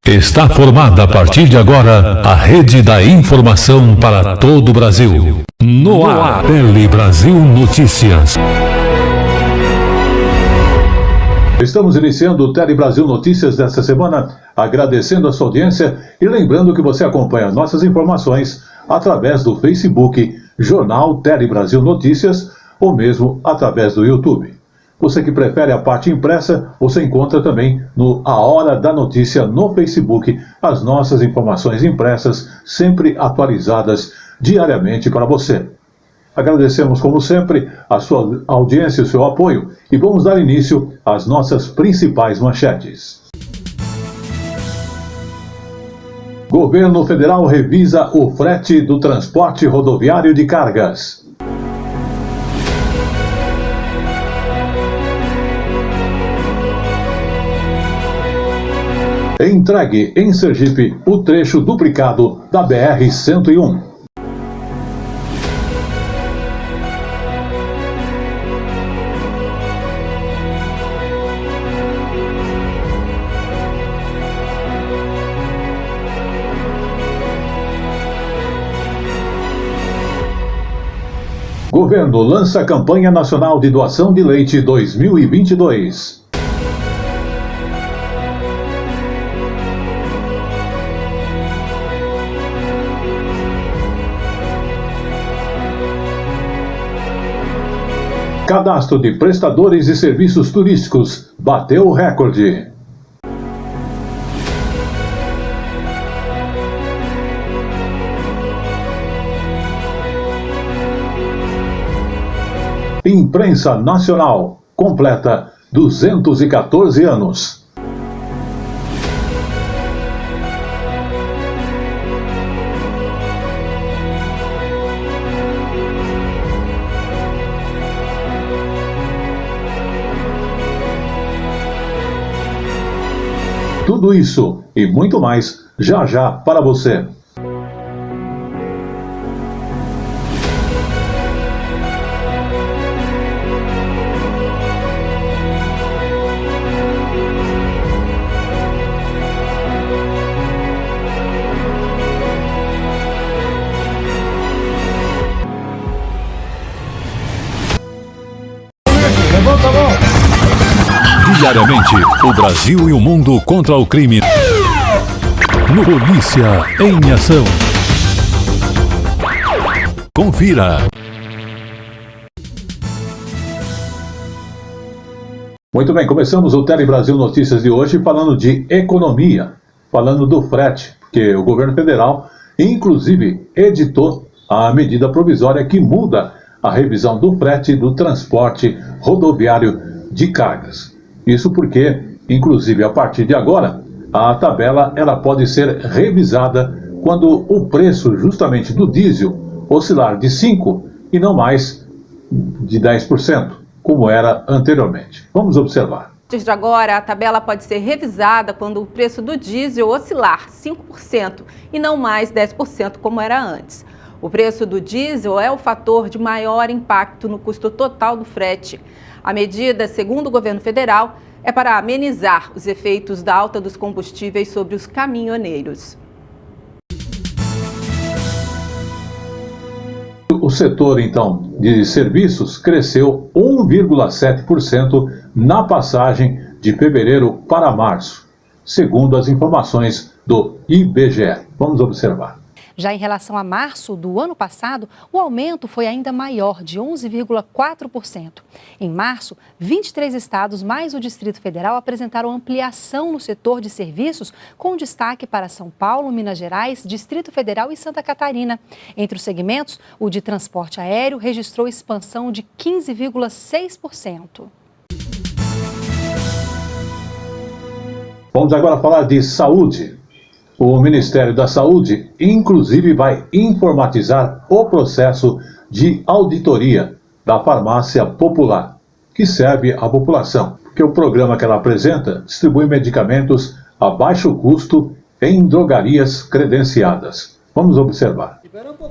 Está formada a partir de agora a rede da informação para todo o Brasil. No ar, Tele Brasil Notícias. Estamos iniciando o Tele Brasil Notícias desta semana, agradecendo a sua audiência e lembrando que você acompanha nossas informações através do Facebook, Jornal Tele Brasil Notícias, ou mesmo através do YouTube. Você que prefere a parte impressa, você encontra também no A Hora da Notícia no Facebook as nossas informações impressas, sempre atualizadas diariamente para você. Agradecemos, como sempre, a sua audiência e o seu apoio e vamos dar início às nossas principais manchetes. Governo Federal revisa o frete do transporte rodoviário de cargas. Entregue em Sergipe o trecho duplicado da BR-101. Governo lança a campanha nacional de doação de leite 2022. Cadastro de prestadores de serviços turísticos bateu o recorde. Imprensa Nacional completa 214 anos. Tudo isso e muito mais já já para você. Levanta a mão! Diariamente, o Brasil e o mundo contra o crime. No Polícia em Ação. Confira. Muito bem, começamos o Tele Brasil Notícias de hoje falando de economia, falando do frete, porque o governo federal, inclusive, editou a medida provisória que muda a revisão do frete do transporte rodoviário de cargas. Isso porque, inclusive, a partir de agora, a tabela ela pode ser revisada quando o preço justamente do diesel oscilar de 5% e não mais de 10%, como era anteriormente. Vamos observar. A partir de agora, a tabela pode ser revisada quando o preço do diesel oscilar 5% e não mais 10%, como era antes. O preço do diesel é o fator de maior impacto no custo total do frete. A medida, segundo o governo federal, é para amenizar os efeitos da alta dos combustíveis sobre os caminhoneiros. O setor, então, de serviços cresceu 1,7% na passagem de fevereiro para março, segundo as informações do IBGE. Vamos observar. Já em relação a março do ano passado, o aumento foi ainda maior, de 11,4%. Em março, 23 estados mais o Distrito Federal apresentaram ampliação no setor de serviços, com destaque para São Paulo, Minas Gerais, Distrito Federal e Santa Catarina. Entre os segmentos, o de transporte aéreo registrou expansão de 15,6%. Vamos agora falar de saúde. O Ministério da Saúde, inclusive, vai informatizar o processo de auditoria da farmácia popular, que serve à população, porque o programa que ela apresenta distribui medicamentos a baixo custo em drogarias credenciadas. Vamos observar.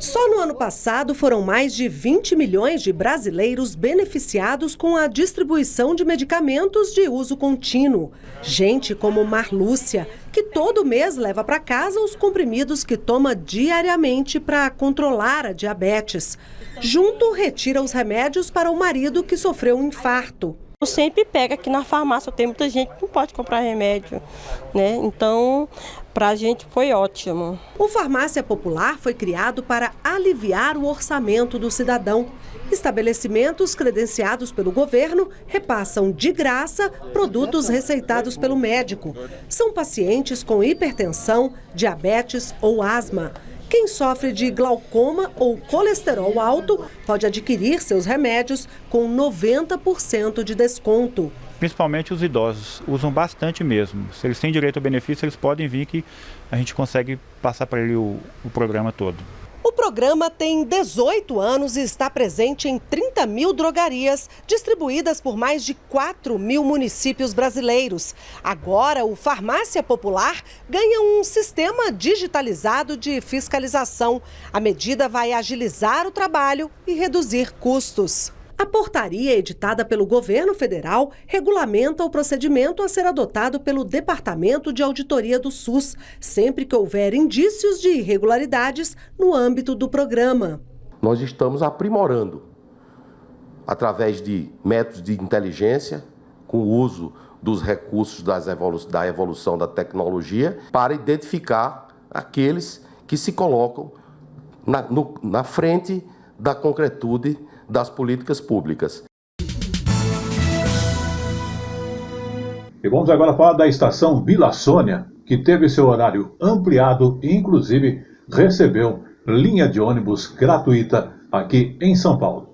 Só no ano passado foram mais de 20 milhões de brasileiros beneficiados com a distribuição de medicamentos de uso contínuo. Gente como Marlúcia, que todo mês leva para casa os comprimidos que toma diariamente para controlar a diabetes. Junto, retira os remédios para o marido que sofreu um infarto. Eu sempre pego aqui na farmácia, tem muita gente que não pode comprar remédio, né? Então, para a gente foi ótimo. O Farmácia Popular foi criado para aliviar o orçamento do cidadão. Estabelecimentos credenciados pelo governo repassam de graça produtos receitados pelo médico. São pacientes com hipertensão, diabetes ou asma. Quem sofre de glaucoma ou colesterol alto pode adquirir seus remédios com 90% de desconto. Principalmente os idosos usam bastante mesmo. Se eles têm direito ao benefício, eles podem vir que a gente consegue passar para ele o programa todo. O programa tem 18 anos e está presente em 30 mil drogarias, distribuídas por mais de 4 mil municípios brasileiros. Agora, o Farmácia Popular ganha um sistema digitalizado de fiscalização. A medida vai agilizar o trabalho e reduzir custos. A portaria editada pelo governo federal regulamenta o procedimento a ser adotado pelo Departamento de Auditoria do SUS, sempre que houver indícios de irregularidades no âmbito do programa. Nós estamos aprimorando, através de métodos de inteligência, com o uso dos recursos da evolução da tecnologia, para identificar aqueles que se colocam na frente da concretude das políticas públicas. E vamos agora falar da estação Vila Sônia, que teve seu horário ampliado e, inclusive, recebeu linha de ônibus gratuita aqui em São Paulo.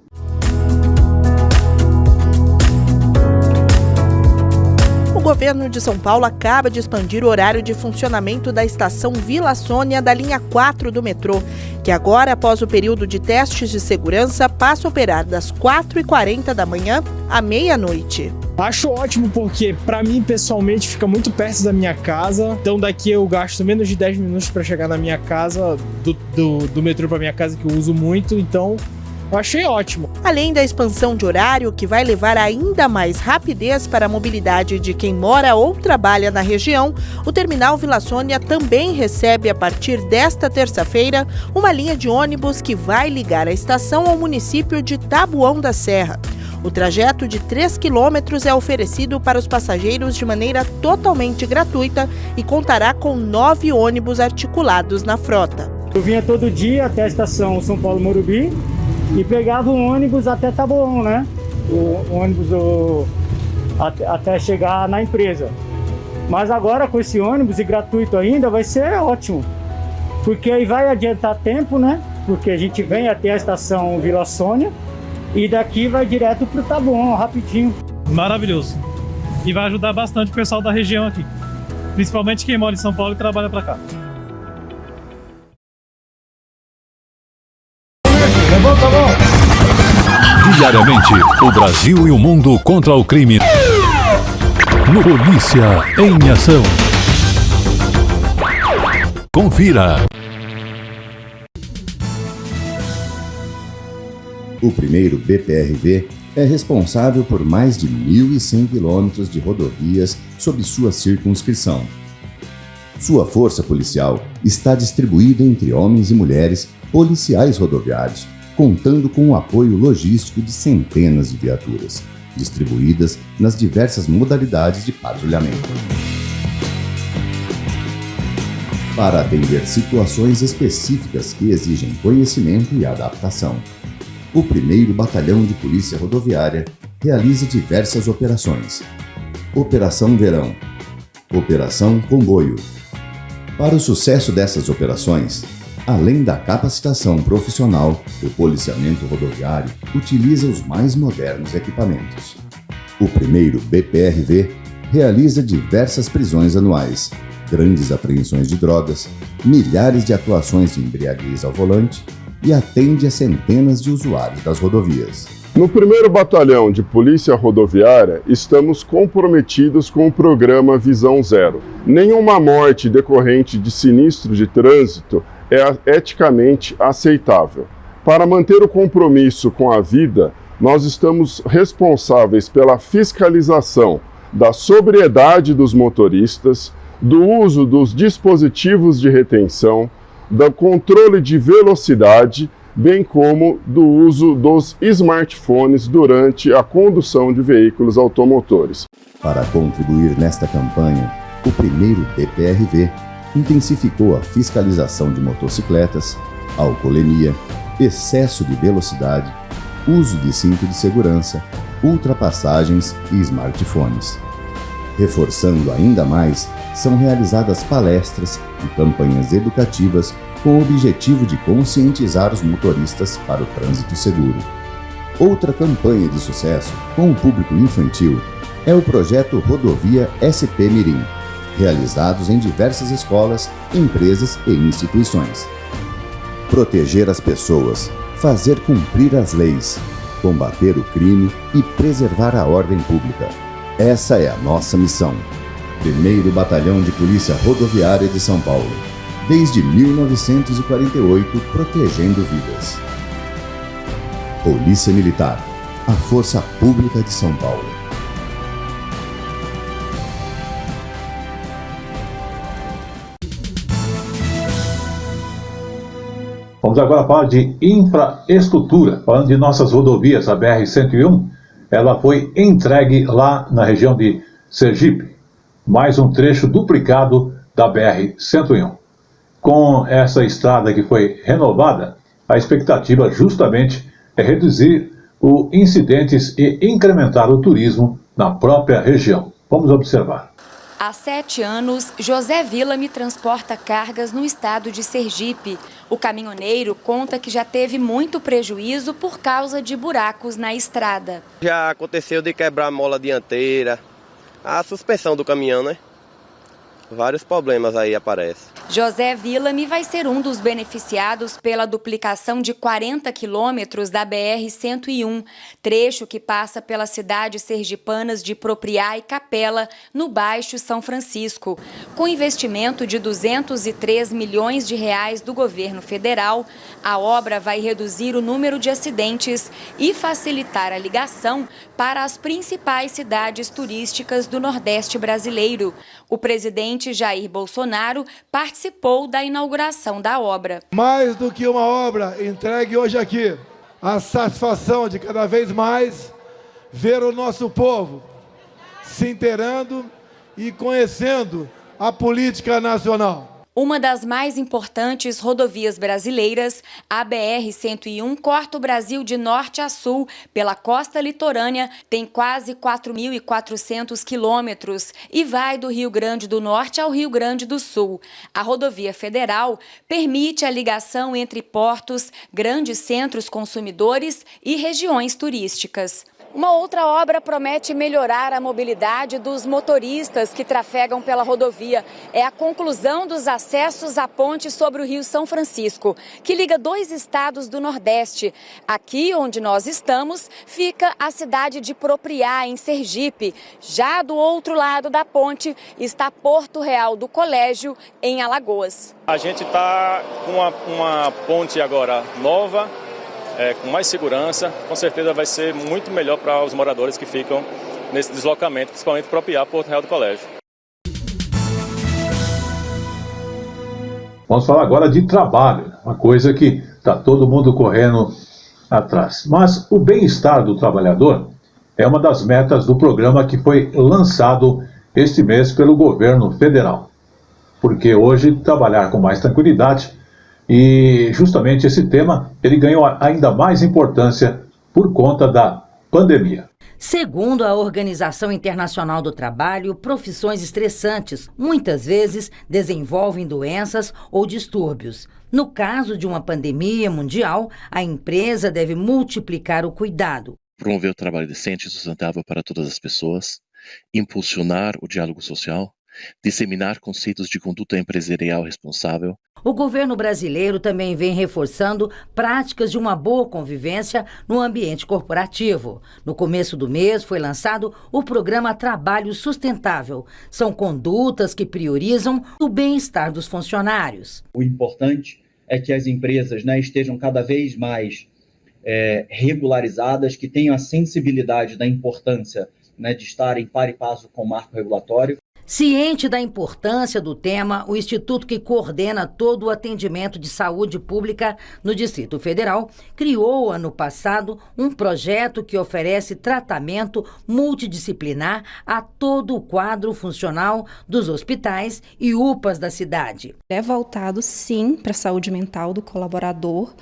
O governo de São Paulo acaba de expandir o horário de funcionamento da estação Vila Sônia da linha 4 do metrô, que agora, após o período de testes de segurança, passa a operar das 4h40 da manhã à meia-noite. Acho ótimo porque, para mim, pessoalmente, fica muito perto da minha casa. Então, daqui eu gasto menos de 10 minutos para chegar na minha casa, do metrô para minha casa, que eu uso muito. Então, eu achei ótimo. Além da expansão de horário, que vai levar ainda mais rapidez para a mobilidade de quem mora ou trabalha na região, o terminal Vila Sônia também recebe, a partir desta terça-feira, uma linha de ônibus que vai ligar a estação ao município de Taboão da Serra. O trajeto de 3 quilômetros é oferecido para os passageiros de maneira totalmente gratuita e contará com 9 ônibus articulados na frota. Eu vinha todo dia até a estação São Paulo Morumbi e pegava um ônibus até Taboão, né? O ônibus até chegar na empresa. Mas agora com esse ônibus e gratuito ainda vai ser ótimo, porque aí vai adiantar tempo, né? Porque a gente vem até a estação Vila Sônia e daqui vai direto para o Taboão, rapidinho. Maravilhoso. E vai ajudar bastante o pessoal da região aqui, principalmente quem mora em São Paulo e trabalha para cá. Levanta a mão! Diariamente, o Brasil e o mundo contra o crime. Polícia em ação. Confira. O primeiro BPRV é responsável por mais de 1.100 quilômetros de rodovias sob sua circunscrição. Sua força policial está distribuída entre homens e mulheres policiais rodoviários, contando com o apoio logístico de centenas de viaturas, distribuídas nas diversas modalidades de patrulhamento. Para atender situações específicas que exigem conhecimento e adaptação, o 1º Batalhão de Polícia Rodoviária realiza diversas operações. Operação Verão, Operação Comboio. Para o sucesso dessas operações, além da capacitação profissional, o policiamento rodoviário utiliza os mais modernos equipamentos. O primeiro BPRV realiza diversas prisões anuais, grandes apreensões de drogas, milhares de atuações de embriaguez ao volante e atende a centenas de usuários das rodovias. No 1º Batalhão de Polícia Rodoviária, estamos comprometidos com o programa Visão Zero. Nenhuma morte decorrente de sinistro de trânsito é eticamente aceitável. Para manter o compromisso com a vida, nós estamos responsáveis pela fiscalização da sobriedade dos motoristas, do uso dos dispositivos de retenção, do controle de velocidade, bem como do uso dos smartphones durante a condução de veículos automotores. Para contribuir nesta campanha, o primeiro DPRV intensificou a fiscalização de motocicletas, alcoolemia, excesso de velocidade, uso de cinto de segurança, ultrapassagens e smartphones. Reforçando ainda mais, são realizadas palestras e campanhas educativas com o objetivo de conscientizar os motoristas para o trânsito seguro. Outra campanha de sucesso com o público infantil é o projeto Rodovia SP Mirim, realizados em diversas escolas, empresas e instituições. Proteger as pessoas, fazer cumprir as leis, combater o crime e preservar a ordem pública. Essa é a nossa missão. 1º Batalhão de Polícia Rodoviária de São Paulo. Desde 1948, protegendo vidas. Polícia Militar, a Força Pública de São Paulo. Vamos agora falar de infraestrutura. Falando de nossas rodovias, a BR-101, ela foi entregue lá na região de Sergipe. Mais um trecho duplicado da BR-101. Com essa estrada que foi renovada, a expectativa justamente é reduzir os incidentes e incrementar o turismo na própria região. Vamos observar. Há 7 anos, José Villame transporta cargas no estado de Sergipe. O caminhoneiro conta que já teve muito prejuízo por causa de buracos na estrada. Já aconteceu de quebrar a mola dianteira, a suspensão do caminhão, né? Vários problemas aí aparecem. José Villame vai ser um dos beneficiados pela duplicação de 40 quilômetros da BR-101, trecho que passa pelas cidades sergipanas de Propriá e Capela, no Baixo São Francisco. Com investimento de 203 milhões de reais do governo federal, a obra vai reduzir o número de acidentes e facilitar a ligação para as principais cidades turísticas do Nordeste brasileiro. O presidente Jair Bolsonaro participou da inauguração da obra. Mais do que uma obra entregue hoje aqui, a satisfação de cada vez mais ver o nosso povo se inteirando e conhecendo a política nacional. Uma das mais importantes rodovias brasileiras, a BR-101 corta o Brasil de norte a sul pela costa litorânea, tem quase 4.400 quilômetros e vai do Rio Grande do Norte ao Rio Grande do Sul. A rodovia federal permite a ligação entre portos, grandes centros consumidores e regiões turísticas. Uma outra obra promete melhorar a mobilidade dos motoristas que trafegam pela rodovia. É a conclusão dos acessos à ponte sobre o Rio São Francisco, que liga 2 estados do Nordeste. Aqui onde nós estamos, fica a cidade de Propriá, em Sergipe. Já do outro lado da ponte está Porto Real do Colégio, em Alagoas. A gente está com uma ponte agora nova, com mais segurança, com certeza vai ser muito melhor para os moradores que ficam nesse deslocamento, principalmente Propriá, Porto Real do Colégio. Vamos falar agora de trabalho, uma coisa que está todo mundo correndo atrás. Mas o bem-estar do trabalhador é uma das metas do programa que foi lançado este mês pelo governo federal. Porque hoje trabalhar com mais tranquilidade. E justamente esse tema, ele ganhou ainda mais importância por conta da pandemia. Segundo a Organização Internacional do Trabalho, profissões estressantes muitas vezes desenvolvem doenças ou distúrbios. No caso de uma pandemia mundial, a empresa deve multiplicar o cuidado. Promover o trabalho decente e sustentável para todas as pessoas, impulsionar o diálogo social, disseminar conceitos de conduta empresarial responsável. O governo brasileiro também vem reforçando práticas de uma boa convivência no ambiente corporativo. No começo do mês foi lançado o programa Trabalho Sustentável. São condutas que priorizam o bem-estar dos funcionários. O importante é que as empresas, né, estejam cada vez mais regularizadas, que tenham a sensibilidade da importância, né, de estarem par e passo com o marco regulatório. Ciente da importância do tema, o instituto que coordena todo o atendimento de saúde pública no Distrito Federal criou, ano passado, um projeto que oferece tratamento multidisciplinar a todo o quadro funcional dos hospitais e UPAs da cidade. É voltado, sim, para a saúde mental do colaborador.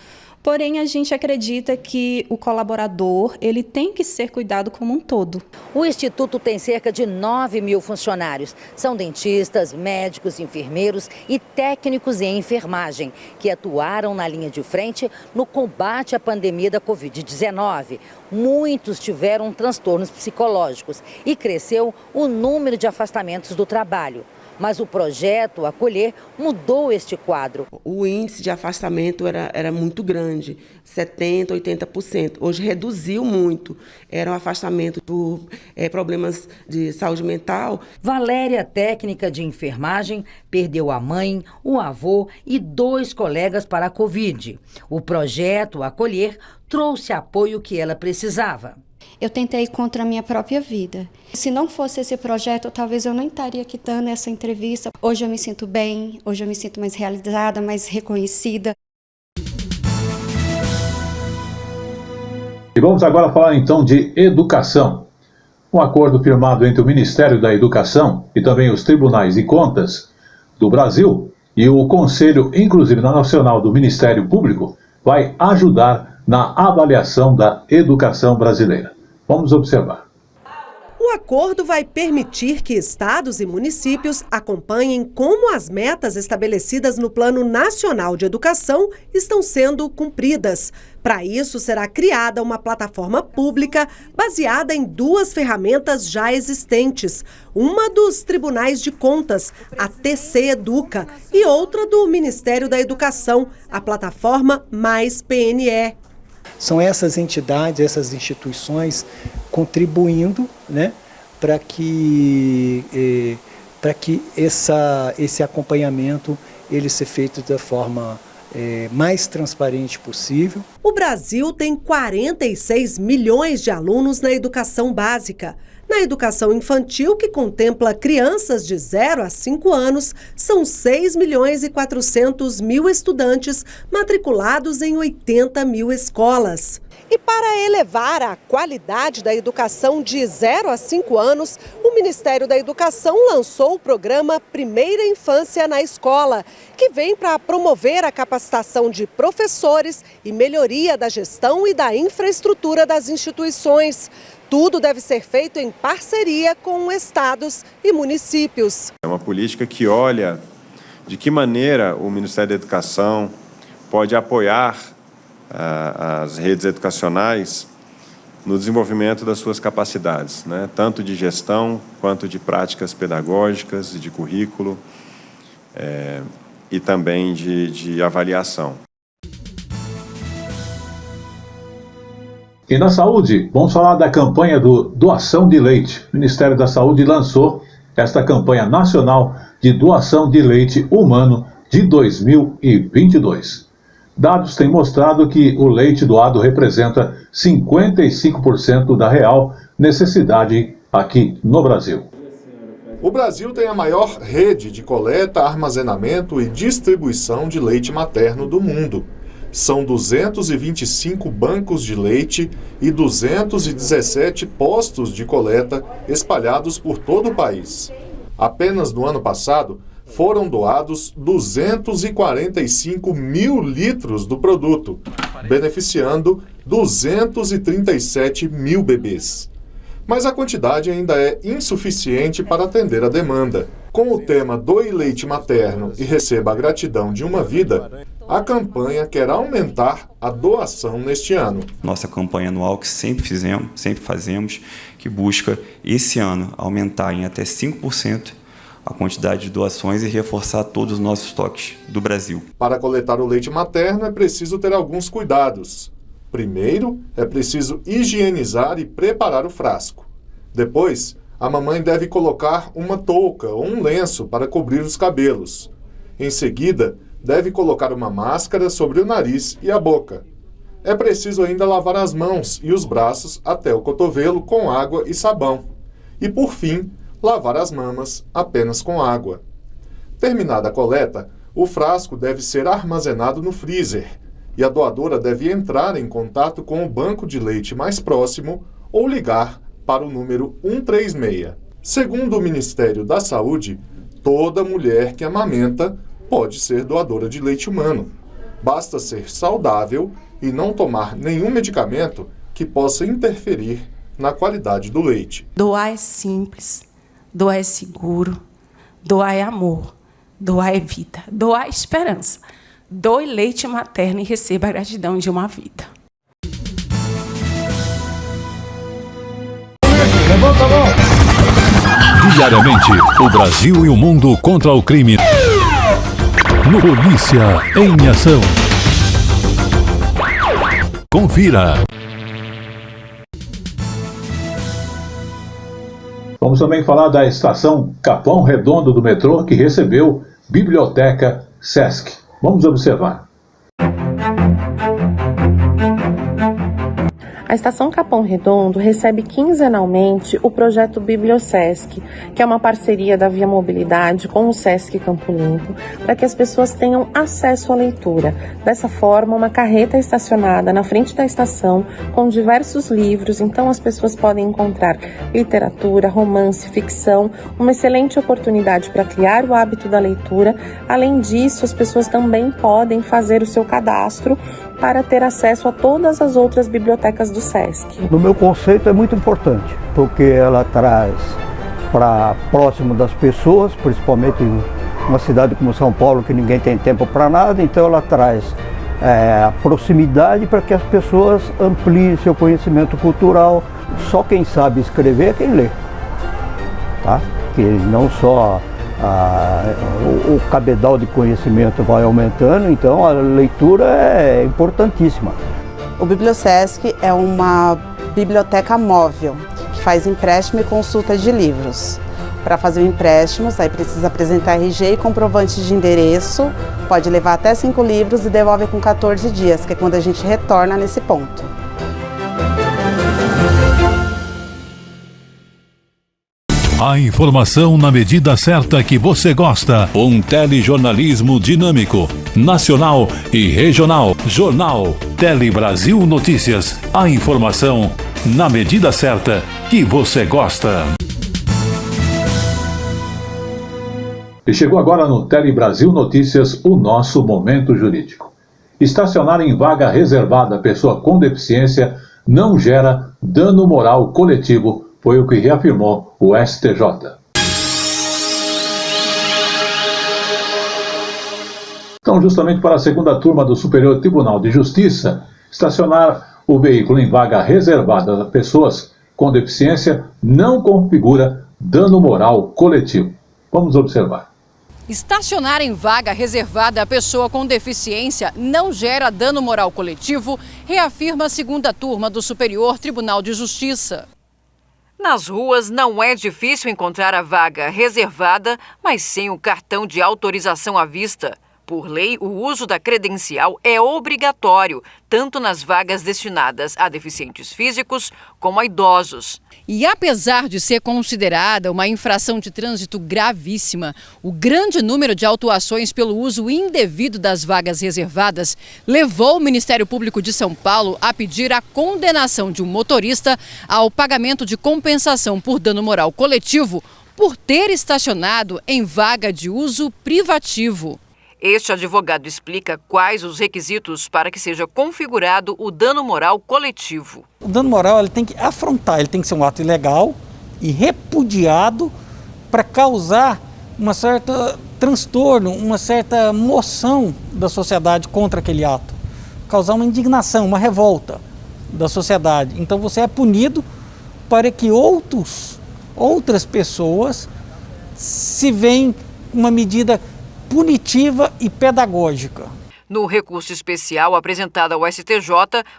Porém, a gente acredita que o colaborador ele tem que ser cuidado como um todo. O Instituto tem cerca de 9.000 funcionários. São dentistas, médicos, enfermeiros e técnicos em enfermagem, que atuaram na linha de frente no combate à pandemia da Covid-19. Muitos tiveram transtornos psicológicos e cresceu o número de afastamentos do trabalho. Mas o projeto Acolher mudou este quadro. O índice de afastamento era muito grande, 70%, 80%. Hoje reduziu muito. Era um afastamento por problemas de saúde mental. Valéria, técnica de enfermagem, perdeu a mãe, o avô e 2 colegas para a Covid. O projeto Acolher trouxe apoio que ela precisava. Eu tentei contra a minha própria vida. Se não fosse esse projeto, talvez eu nem estaria aqui dando essa entrevista. Hoje eu me sinto bem, hoje eu me sinto mais realizada, mais reconhecida. E vamos agora falar então de educação. Um acordo firmado entre o Ministério da Educação e também os Tribunais de Contas do Brasil e o Conselho Inclusive Nacional do Ministério Público vai ajudar na avaliação da educação brasileira. Vamos observar. O acordo vai permitir que estados e municípios acompanhem como as metas estabelecidas no Plano Nacional de Educação estão sendo cumpridas. Para isso, será criada uma plataforma pública baseada em 2 ferramentas já existentes. Uma dos Tribunais de Contas, a TC Educa, e outra do Ministério da Educação, a plataforma Mais PNE. São essas entidades, essas instituições contribuindo, né, para que esse acompanhamento ele seja feito da forma mais transparente possível. O Brasil tem 46 milhões de alunos na educação básica. Na educação infantil, que contempla crianças de 0 a 5 anos, são 6 milhões e 400 mil estudantes matriculados em 80 mil escolas. E para elevar a qualidade da educação de 0 a 5 anos, o Ministério da Educação lançou o programa Primeira Infância na Escola, que vem para promover a capacitação de professores e melhoria da gestão e da infraestrutura das instituições. Tudo deve ser feito em parceria com estados e municípios. É uma política que olha de que maneira o Ministério da Educação pode apoiar as redes educacionais no desenvolvimento das suas capacidades, né? Tanto de gestão quanto de práticas pedagógicas e de currículo e também de avaliação. E na saúde, vamos falar da campanha do Doação de Leite. O Ministério da Saúde lançou esta campanha nacional de doação de leite humano de 2022. Dados têm mostrado que o leite doado representa 55% da real necessidade aqui no Brasil. O Brasil tem a maior rede de coleta, armazenamento e distribuição de leite materno do mundo. São 225 bancos de leite e 217 postos de coleta espalhados por todo o país. Apenas no ano passado, foram doados 245 mil litros do produto, beneficiando 237 mil bebês. Mas a quantidade ainda é insuficiente para atender a demanda. Com o tema Doe Leite Materno e Receba a Gratidão de uma Vida, a campanha quer aumentar a doação neste ano. Nossa campanha anual que sempre fazemos, que busca esse ano aumentar em até 5% a quantidade de doações e reforçar todos os nossos estoques do Brasil. Para coletar o leite materno é preciso ter alguns cuidados. Primeiro, é preciso higienizar e preparar o frasco. Depois, a mamãe deve colocar uma touca ou um lenço para cobrir os cabelos. Em seguida, deve colocar uma máscara sobre o nariz e a boca. É preciso ainda lavar as mãos e os braços até o cotovelo com água e sabão. E, por fim, lavar as mamas apenas com água. Terminada a coleta, o frasco deve ser armazenado no freezer e a doadora deve entrar em contato com o banco de leite mais próximo ou ligar para o número 136. Segundo o Ministério da Saúde, toda mulher que amamenta pode ser doadora de leite humano. Basta ser saudável e não tomar nenhum medicamento que possa interferir na qualidade do leite. Doar é simples, doar é seguro, doar é amor, doar é vida, doar é esperança. Doe leite materno e receba a gratidão de uma vida. Levanta a mão! Diariamente, o Brasil e o mundo contra o crime. No Polícia em Ação. Confira. Vamos também falar da estação Capão Redondo do metrô, que recebeu Biblioteca Sesc. Vamos observar. A Estação Capão Redondo recebe quinzenalmente o projeto BiblioSesc, que é uma parceria da Via Mobilidade com o Sesc Campo Limpo, para que as pessoas tenham acesso à leitura. Dessa forma, uma carreta é estacionada na frente da estação com diversos livros, então as pessoas podem encontrar literatura, romance, ficção, uma excelente oportunidade para criar o hábito da leitura. Além disso, as pessoas também podem fazer o seu cadastro para ter acesso a todas as outras bibliotecas do Sesc. No meu conceito é muito importante, porque ela traz para próximo das pessoas, principalmente em uma cidade como São Paulo, que ninguém tem tempo para nada, então ela traz a proximidade para que as pessoas ampliem seu conhecimento cultural. Só quem sabe escrever é quem lê, tá? Que não só o cabedal de conhecimento vai aumentando, então a leitura é importantíssima. O BiblioSesc é uma biblioteca móvel que faz empréstimo e consulta de livros. Para fazer o empréstimo, aí precisa apresentar RG e comprovante de endereço, pode levar até 5 livros e devolve com 14 dias, que é quando a gente retorna nesse ponto. A informação na medida certa que você gosta. Um telejornalismo dinâmico, nacional e regional. Jornal Tele Brasil Notícias. A informação na medida certa que você gosta. E chegou agora no Tele Brasil Notícias o nosso momento jurídico. Estacionar em vaga reservada a pessoa com deficiência não gera dano moral coletivo, foi o que reafirmou o STJ. Então, justamente para a segunda turma do Superior Tribunal de Justiça, estacionar o veículo em vaga reservada a pessoas com deficiência não configura dano moral coletivo. Vamos observar. Estacionar em vaga reservada a pessoa com deficiência não gera dano moral coletivo, reafirma a segunda turma do Superior Tribunal de Justiça. Nas ruas não é difícil encontrar a vaga reservada, mas sem o cartão de autorização à vista. Por lei, o uso da credencial é obrigatório, tanto nas vagas destinadas a deficientes físicos como a idosos. E apesar de ser considerada uma infração de trânsito gravíssima, o grande número de autuações pelo uso indevido das vagas reservadas levou o Ministério Público de São Paulo a pedir a condenação de um motorista ao pagamento de compensação por dano moral coletivo por ter estacionado em vaga de uso privativo. Este advogado explica quais os requisitos para que seja configurado o dano moral coletivo. O dano moral ele tem que afrontar, ele tem que ser um ato ilegal e repudiado para causar uma certa transtorno, uma certa moção da sociedade contra aquele ato. Causar uma indignação, uma revolta da sociedade. Então você é punido para que outras pessoas se veem uma medida punitiva e pedagógica. No recurso especial apresentado ao STJ,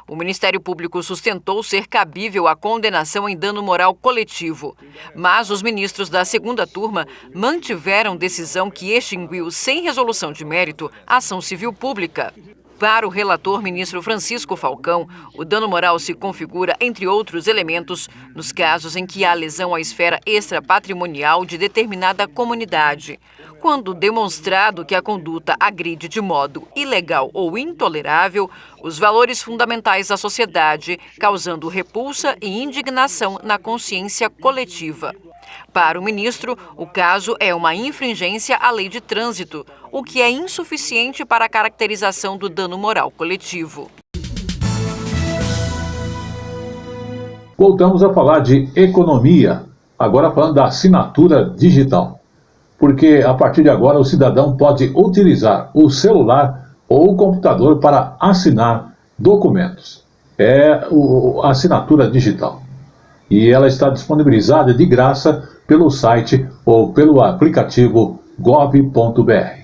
o Ministério Público sustentou ser cabível a condenação em dano moral coletivo. Mas os ministros da segunda turma mantiveram decisão que extinguiu, sem resolução de mérito, a ação civil pública. Para o relator ministro Francisco Falcão, o dano moral se configura, entre outros elementos, nos casos em que há lesão à esfera extrapatrimonial de determinada comunidade. Quando demonstrado que a conduta agride de modo ilegal ou intolerável os valores fundamentais da sociedade, causando repulsa e indignação na consciência coletiva. Para o ministro, o caso é uma infringência à lei de trânsito, o que é insuficiente para a caracterização do dano moral coletivo. Voltamos a falar de economia, agora falando da assinatura digital. Porque a partir de agora o cidadão pode utilizar o celular ou o computador para assinar documentos. É a assinatura digital. E ela está disponibilizada de graça pelo site ou pelo aplicativo gov.br.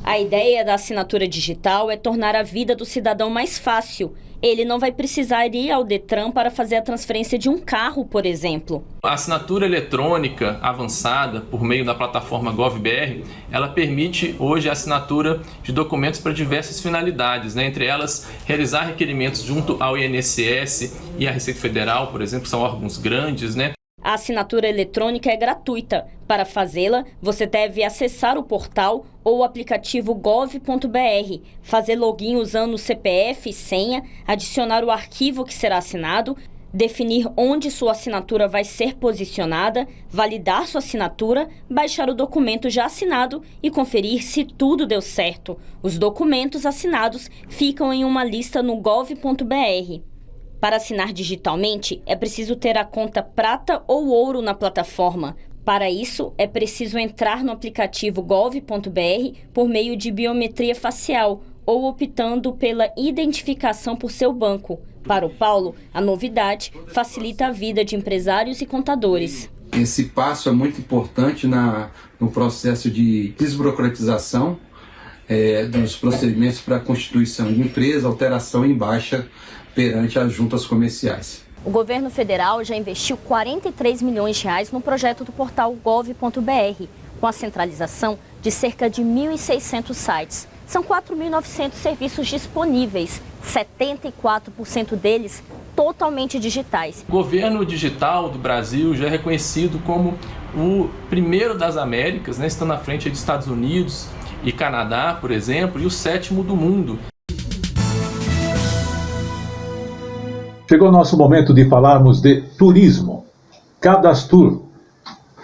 A ideia da assinatura digital é tornar a vida do cidadão mais fácil. Ele não vai precisar ir ao Detran para fazer a transferência de um carro, por exemplo. A assinatura eletrônica avançada por meio da plataforma GovBR, ela permite hoje a assinatura de documentos para diversas finalidades, entre elas realizar requerimentos junto ao INSS e à Receita Federal, por exemplo, que são órgãos grandes, A assinatura eletrônica é gratuita. Para fazê-la, você deve acessar o portal ou o aplicativo gov.br, fazer login usando o CPF e senha, adicionar o arquivo que será assinado, definir onde sua assinatura vai ser posicionada, validar sua assinatura, baixar o documento já assinado e conferir se tudo deu certo. Os documentos assinados ficam em uma lista no gov.br. Para assinar digitalmente, é preciso ter a conta prata ou ouro na plataforma. Para isso, é preciso entrar no aplicativo gov.br por meio de biometria facial ou optando pela identificação por seu banco. Para o Paulo, a novidade facilita a vida de empresários e contadores. Esse passo é muito importante no processo de desburocratização dos procedimentos para a constituição de empresa, alteração em baixa perante as juntas comerciais. O governo federal já investiu 43 milhões de reais no projeto do portal gov.br, com a centralização de cerca de 1.600 sites. São 4.900 serviços disponíveis, 74% deles totalmente digitais. O governo digital do Brasil já é reconhecido como o primeiro das Américas, estando à frente dos Estados Unidos e Canadá, por exemplo, e o 7º do mundo. Chegou o nosso momento de falarmos de turismo. Cadastur.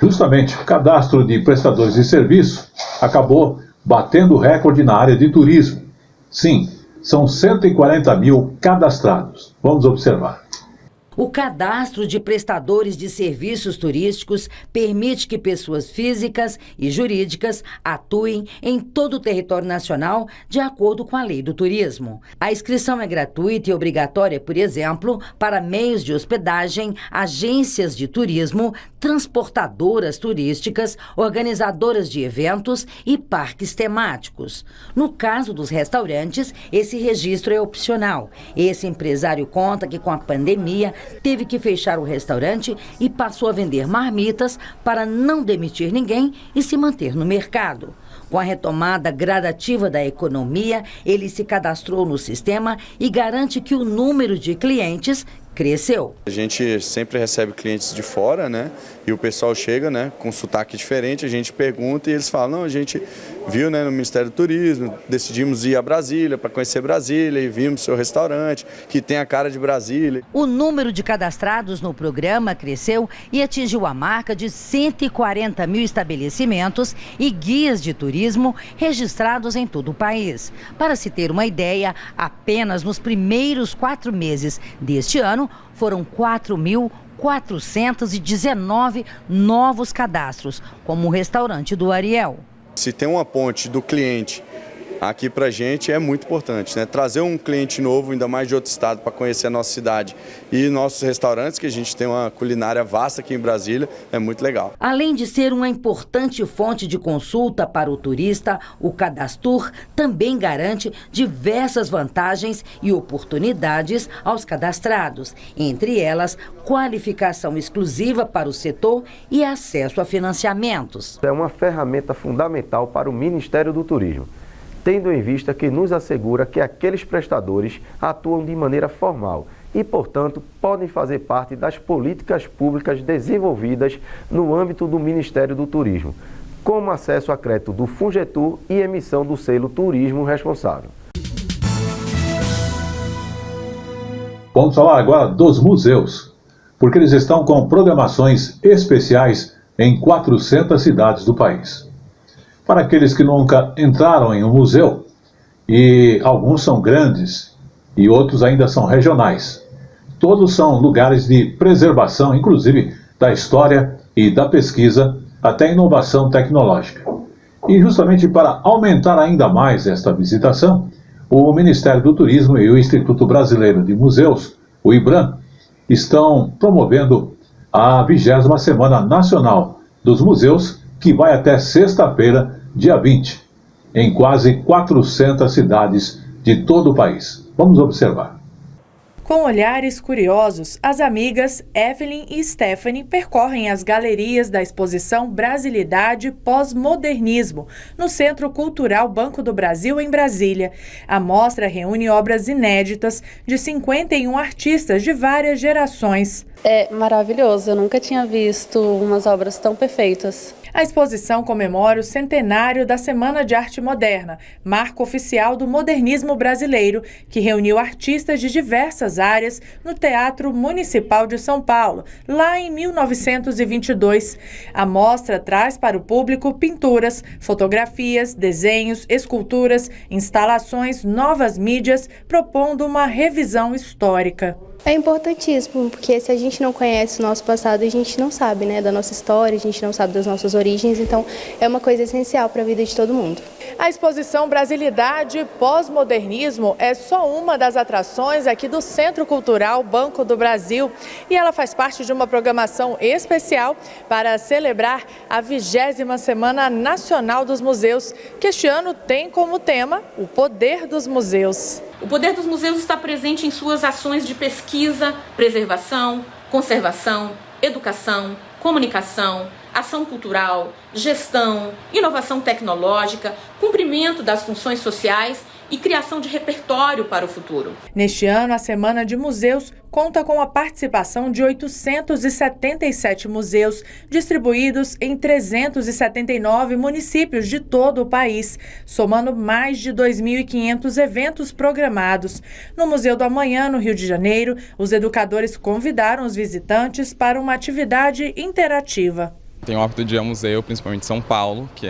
Justamente, o cadastro de prestadores de serviço acabou batendo recorde na área de turismo. Sim, são 140 mil cadastrados. Vamos observar. O cadastro de prestadores de serviços turísticos permite que pessoas físicas e jurídicas atuem em todo o território nacional de acordo com a lei do turismo. A inscrição é gratuita e obrigatória, por exemplo, para meios de hospedagem, agências de turismo, transportadoras turísticas, organizadoras de eventos e parques temáticos. No caso dos restaurantes, esse registro é opcional. Esse empresário conta que com a pandemia teve que fechar o restaurante e passou a vender marmitas para não demitir ninguém e se manter no mercado. Com a retomada gradativa da economia, ele se cadastrou no sistema e garante que o número de clientes cresceu. A gente sempre recebe clientes de fora, E o pessoal chega, com sotaque diferente, a gente pergunta e eles falam, não, a gente viu, no Ministério do Turismo, decidimos ir a Brasília para conhecer Brasília e vimos seu restaurante, que tem a cara de Brasília. O número de cadastrados no programa cresceu e atingiu a marca de 140 mil estabelecimentos e guias de turismo registrados em todo o país. Para se ter uma ideia, apenas nos primeiros 4 meses deste ano, foram 4.419 novos cadastros, como o restaurante do Ariel. Se tem uma ponte do cliente aqui para a gente é muito importante, né? Trazer um cliente novo, ainda mais de outro estado, para conhecer a nossa cidade e nossos restaurantes, que a gente tem uma culinária vasta aqui em Brasília, é muito legal. Além de ser uma importante fonte de consulta para o turista, o Cadastur também garante diversas vantagens e oportunidades aos cadastrados, entre elas qualificação exclusiva para o setor e acesso a financiamentos. É uma ferramenta fundamental para o Ministério do Turismo, tendo em vista que nos assegura que aqueles prestadores atuam de maneira formal e, portanto, podem fazer parte das políticas públicas desenvolvidas no âmbito do Ministério do Turismo, como acesso a crédito do Fungetur e emissão do selo Turismo Responsável. Vamos falar agora dos museus, porque eles estão com programações especiais em 400 cidades do país. Para aqueles que nunca entraram em um museu, e alguns são grandes e outros ainda são regionais, todos são lugares de preservação, inclusive da história e da pesquisa, até inovação tecnológica. E justamente para aumentar ainda mais esta visitação, o Ministério do Turismo e o Instituto Brasileiro de Museus, o IBRAM, estão promovendo a 20ª Semana Nacional dos Museus, que vai até sexta-feira, dia 20, em quase 400 cidades de todo o país. Vamos observar. Com olhares curiosos, as amigas Evelyn e Stephanie percorrem as galerias da exposição Brasilidade Pós-Modernismo, no Centro Cultural Banco do Brasil, em Brasília. A mostra reúne obras inéditas de 51 artistas de várias gerações. É maravilhoso, eu nunca tinha visto umas obras tão perfeitas. A exposição comemora o centenário da Semana de Arte Moderna, marco oficial do modernismo brasileiro, que reuniu artistas de diversas áreas no Teatro Municipal de São Paulo, lá em 1922. A mostra traz para o público pinturas, fotografias, desenhos, esculturas, instalações, novas mídias, propondo uma revisão histórica. É importantíssimo, porque se a gente não conhece o nosso passado, a gente não sabe, né, da nossa história, a gente não sabe das nossas origens, então é uma coisa essencial para a vida de todo mundo. A exposição Brasilidade Pós-Modernismo é só uma das atrações aqui do Centro Cultural Banco do Brasil e ela faz parte de uma programação especial para celebrar a 20ª Semana Nacional dos Museus, que este ano tem como tema o poder dos museus. O poder dos museus está presente em suas ações de pesquisa, preservação, conservação, educação, comunicação, ação cultural, gestão, inovação tecnológica, cumprimento das funções sociais e criação de repertório para o futuro. Neste ano, a Semana de Museus conta com a participação de 877 museus, distribuídos em 379 municípios de todo o país, somando mais de 2.500 eventos programados. No Museu do Amanhã, no Rio de Janeiro, os educadores convidaram os visitantes para uma atividade interativa. Tenho o hábito de ir ao museu, principalmente São Paulo, que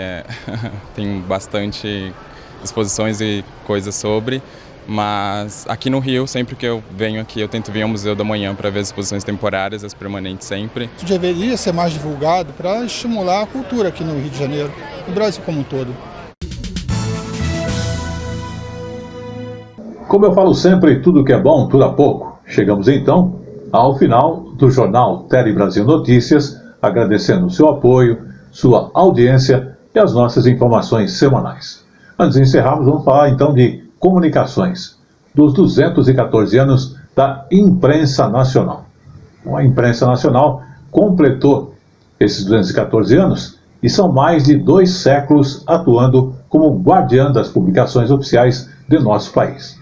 tem bastante exposições e coisas sobre, mas aqui no Rio, sempre que eu venho aqui, eu tento vir ao Museu da Manhã para ver as exposições temporárias, as permanentes sempre. Isso deveria ser mais divulgado para estimular a cultura aqui no Rio de Janeiro, no Brasil como um todo. Como eu falo sempre, tudo que é bom dura pouco. Chegamos então ao final do Jornal Tele Brasil Notícias, agradecendo o seu apoio, sua audiência e as nossas informações semanais. Antes de encerrarmos, vamos falar então de comunicações, dos 214 anos da Imprensa Nacional. A Imprensa Nacional completou esses 214 anos e são mais de 2 séculos atuando como guardiã das publicações oficiais de nosso país.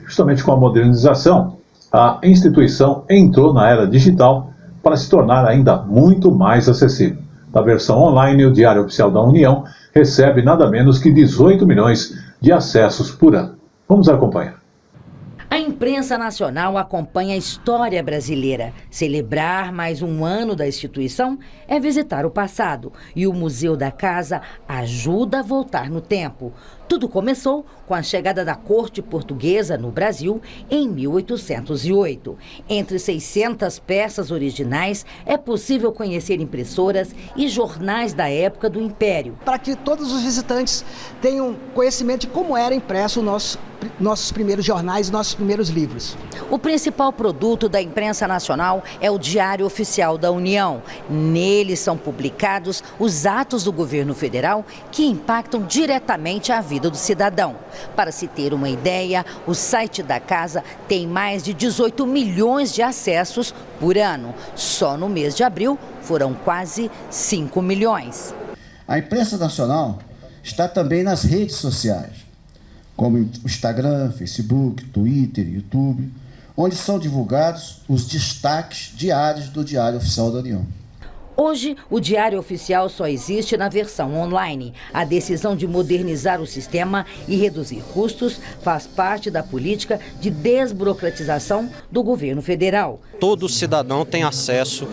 Justamente com a modernização, a instituição entrou na era digital para se tornar ainda muito mais acessível. Na versão online, o Diário Oficial da União recebe nada menos que 18 milhões de acessos por ano. Vamos acompanhar. A Imprensa Nacional acompanha a história brasileira. Celebrar mais um ano da instituição é visitar o passado. E o Museu da Casa ajuda a voltar no tempo. Tudo começou com a chegada da corte portuguesa no Brasil em 1808. Entre 600 peças originais, é possível conhecer impressoras e jornais da época do Império. Para que todos os visitantes tenham conhecimento de como era impresso nossos primeiros jornais, nossos primeiros livros. O principal produto da imprensa nacional é o Diário Oficial da União. Nele são publicados os atos do governo federal que impactam diretamente a vida do cidadão. Para se ter uma ideia, o site da casa tem mais de 18 milhões de acessos por ano. Só no mês de abril foram quase 5 milhões. A imprensa nacional está também nas redes sociais, como o Instagram, Facebook, Twitter, YouTube, onde são divulgados os destaques diários do Diário Oficial da União. Hoje, o Diário Oficial só existe na versão online. A decisão de modernizar o sistema e reduzir custos faz parte da política de desburocratização do governo federal. Todo cidadão tem acesso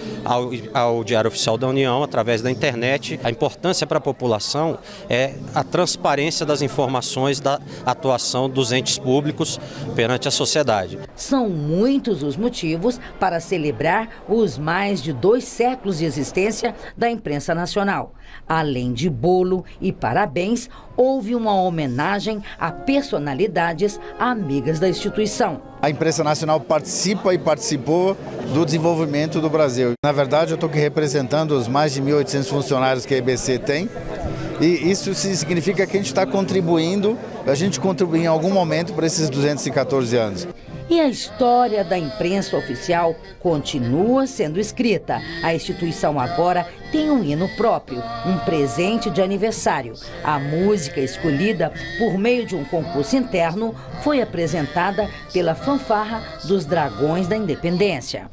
ao Diário Oficial da União através da internet. A importância para a população é a transparência das informações da atuação dos entes públicos perante a sociedade. São muitos os motivos para celebrar os mais de 2 séculos de existência da imprensa nacional. Além de bolo e parabéns, houve uma homenagem a personalidades amigas da instituição. A imprensa nacional participa e participou do desenvolvimento do Brasil. Na verdade, eu estou aqui representando os mais de 1.800 funcionários que a EBC tem. E isso significa que a gente está contribuindo, a gente contribuiu em algum momento para esses 214 anos. E a história da imprensa oficial continua sendo escrita. A instituição agora tem um hino próprio, um presente de aniversário. A música escolhida por meio de um concurso interno foi apresentada pela Fanfarra dos Dragões da Independência.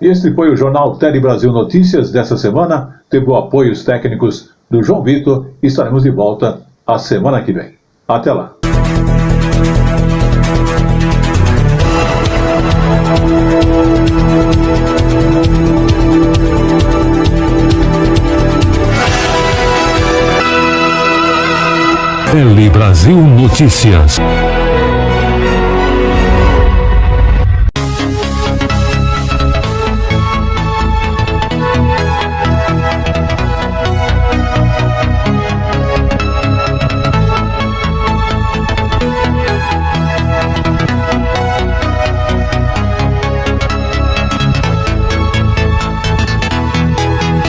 Este foi o Jornal Tele Brasil Notícias dessa semana. Teve o apoio os técnicos do João Vitor e estaremos de volta a semana que vem. Até lá. Tele Brasil Notícias.